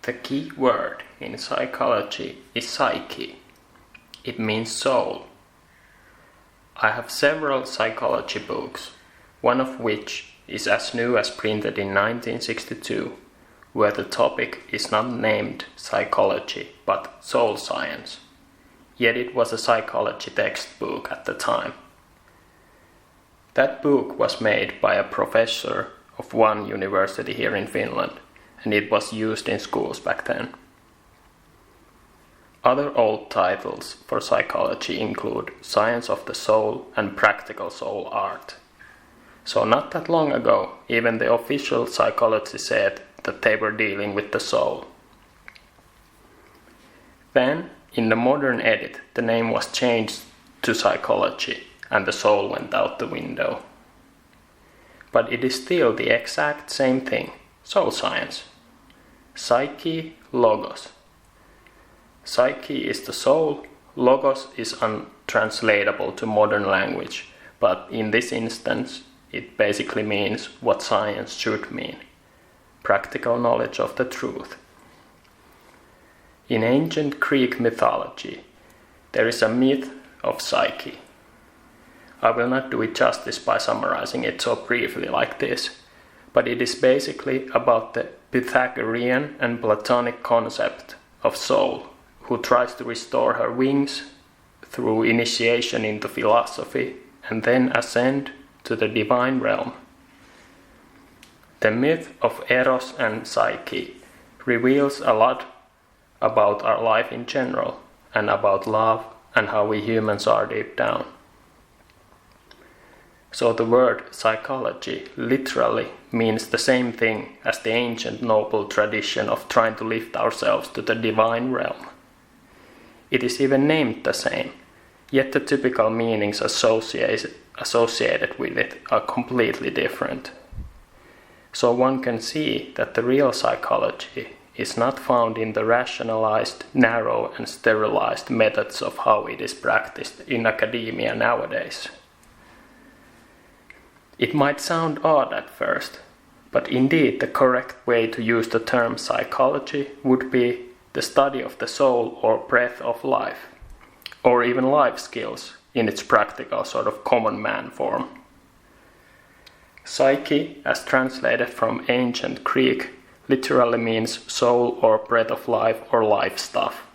The key word in psychology is psyche. It means soul. I have several psychology books, one of which is as new as printed in 1962, where the topic is not named psychology but soul science. Yet it was a psychology textbook at the time. That book was made by a professor of one university here in Finland, and it was used in schools back then. Other old titles for psychology include Science of the Soul and Practical Soul Art. So not that long ago, even the official psychology said that they were dealing with the soul. Then, in the modern edit, the name was changed to psychology, and the soul went out the window. But it is still the exact same thing, soul science. Psyche, logos. Psyche is the soul, logos is untranslatable to modern language, but in this instance, it basically means what science should mean: practical knowledge of the truth. In ancient Greek mythology, there is a myth of Psyche. I will not do it justice by summarizing it so briefly like this, but it is basically about the Pythagorean and Platonic concept of soul, who tries to restore her wings through initiation into philosophy and then ascend to the divine realm. The myth of Eros and Psyche reveals a lot about our life in general and about love and how we humans are deep down. So the word psychology literally means the same thing as the ancient noble tradition of trying to lift ourselves to the divine realm. It is even named the same, yet the typical meanings associated with it are completely different. So one can see that the real psychology is not found in the rationalized, narrow and sterilized methods of how it is practiced in academia nowadays. It might sound odd at first, but indeed the correct way to use the term psychology would be the study of the soul or breath of life, or even life skills in its practical sort of common man form. Psyche, as translated from ancient Greek, literally means soul or breath of life or life stuff.